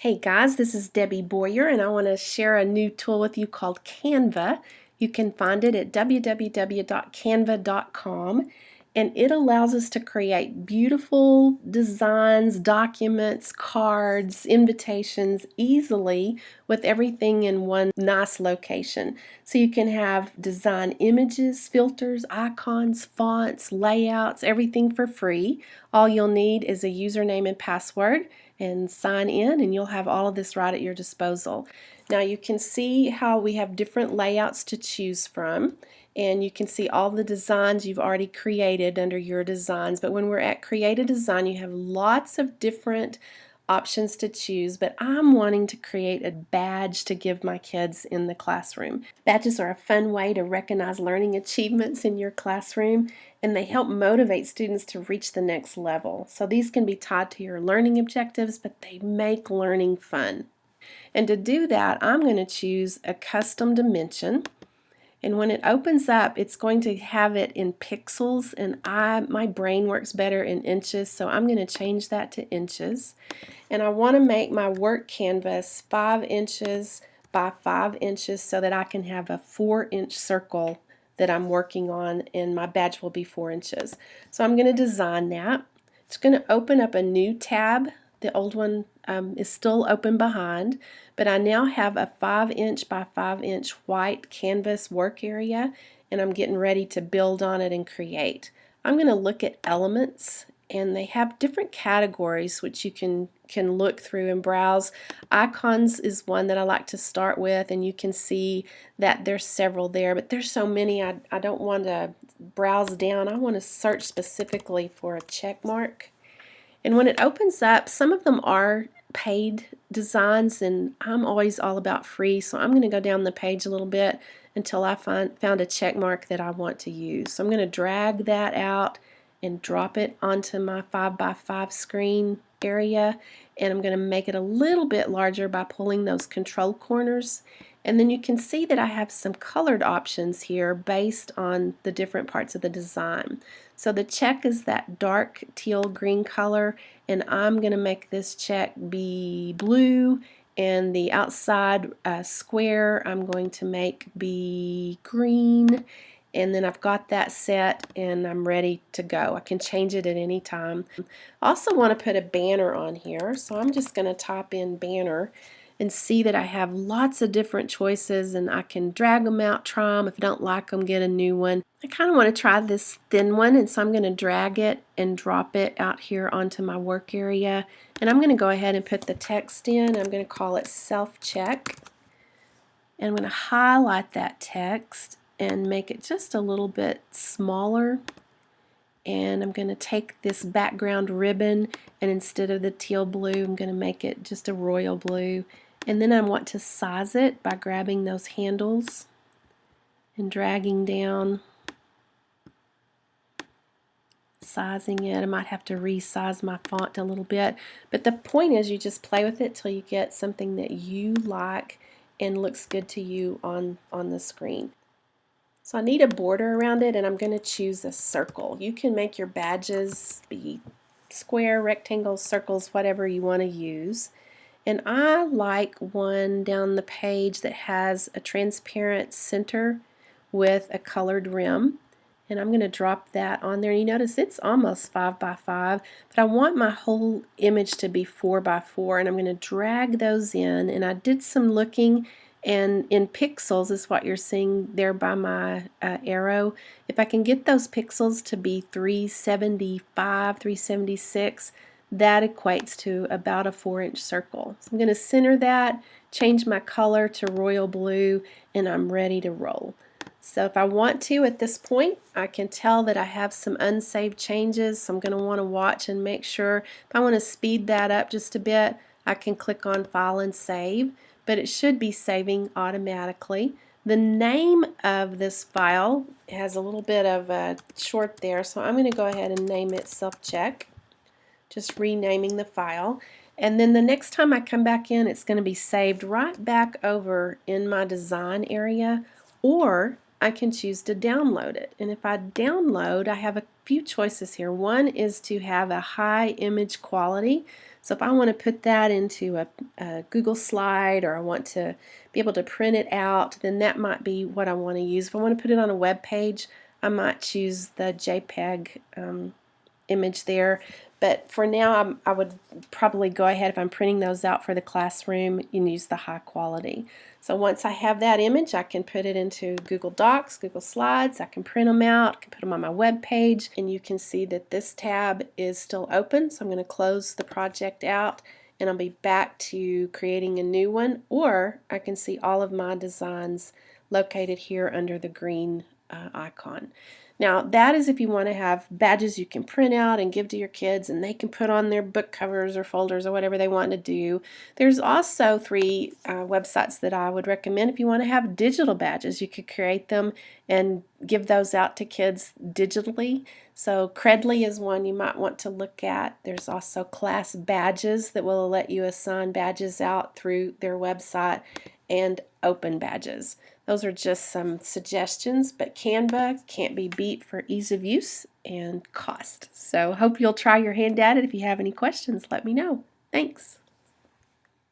Hey guys, this is Debbie Boyer and I want to share a new tool with you called Canva. You can find it at www.canva.com and it allows us to create beautiful designs, documents, cards, invitations easily with everything in one nice location. So you can have design images, filters, icons, fonts, layouts, everything for free. All you'll need is a username and password and sign in and you'll have all of this right at your disposal. Now you can see how we have different layouts to choose from and you can see all the designs you've already created under your designs, but when we're at create a design you have lots of different options to choose, but I'm wanting to create a badge to give my kids in the classroom. Badges are a fun way to recognize learning achievements in your classroom and they help motivate students to reach the next level. So these can be tied to your learning objectives, but they make learning fun. And to do that, I'm going to choose a custom dimension. And when it opens up, it's going to have it in pixels, and my brain works better in inches, so I'm going to change that to inches. And I want to make my work canvas 5 inches by 5 inches so that I can have a 4-inch circle that I'm working on, and my badge will be 4 inches. So I'm going to design that. It's going to open up a new tab. The old one is still open behind, but I now have a 5-inch by 5-inch white canvas work area, and I'm getting ready to build on it and create. I'm going to look at elements, and they have different categories which you can look through and browse. Icons is one that I like to start with, and you can see that there's several there, but there's so many I don't want to browse down. I want to search specifically for a check mark. And when it opens up, some of them are paid designs, and I'm always all about free, so I'm going to go down the page a little bit until I found a check mark that I want to use. So I'm going to drag that out and drop it onto my 5x5 screen area, and I'm going to make it a little bit larger by pulling those control corners. And then you can see that I have some colored options here based on the different parts of the design. So the check is that dark teal green color, and I'm going to make this check be blue, and the outside square I'm going to make be green. And then I've got that set and I'm ready to go. I can change it at any time. I also want to put a banner on here, so I'm just going to type in banner and see that I have lots of different choices, and I can drag them out, try them. If I don't like them, get a new one. I kind of want to try this thin one, and so I'm going to drag it and drop it out here onto my work area. And I'm going to go ahead and put the text in. I'm going to call it self-check. And I'm going to highlight that text and make it just a little bit smaller. And I'm going to take this background ribbon, and instead of the teal blue, I'm going to make it just a royal blue. And then I want to size it by grabbing those handles and dragging down, sizing it. I might have to resize my font a little bit, but the point is you just play with it till you get something that you like and looks good to you on the screen. So I need a border around it, and I'm going to choose a circle. You can make your badges be square, rectangles, circles, whatever you want to use. And I like one down the page that has a transparent center with a colored rim. And I'm going to drop that on there. You notice it's almost 5x5, but I want my whole image to be 4x4, and I'm going to drag those in. And I did some looking, and in pixels is what you're seeing there by my arrow. If I can get those pixels to be 375, 376, that equates to about a 4-inch circle. So I'm going to center that, change my color to royal blue, and I'm ready to roll. So if I want to at this point, I can tell that I have some unsaved changes, so I'm going to want to watch and make sure. If I want to speed that up just a bit, I can click on File and Save, but it should be saving automatically. The name of this file has a little bit of a short there, so I'm going to go ahead and name it Self-Check. Just renaming the file, and then the next time I come back in, it's going to be saved right back over in my design area, or I can choose to download it. And if I download, I have a few choices here. One is to have a high image quality. So if I want to put that into a Google slide, or I want to be able to print it out, then that might be what I want to use. If I want to put it on a web page, I might choose the JPEG image there. But for now, I would probably go ahead, if I'm printing those out for the classroom, and use the high quality. So once I have that image, I can put it into Google Docs, Google Slides. I can print them out, I can put them on my web page, and you can see that this tab is still open. So I'm going to close the project out, and I'll be back to creating a new one, or I can see all of my designs located here under the green icon. Now that is if you want to have badges you can print out and give to your kids, and they can put on their book covers or folders or whatever they want to do. There's also three websites that I would recommend if you want to have digital badges. You could create them and give those out to kids digitally. So Credly is one you might want to look at. There's also Class Badges that will let you assign badges out through their website, and Open Badges. Those are just some suggestions, but Canva can't be beat for ease of use and cost. So hope you'll try your hand at it. If you have any questions, let me know. Thanks.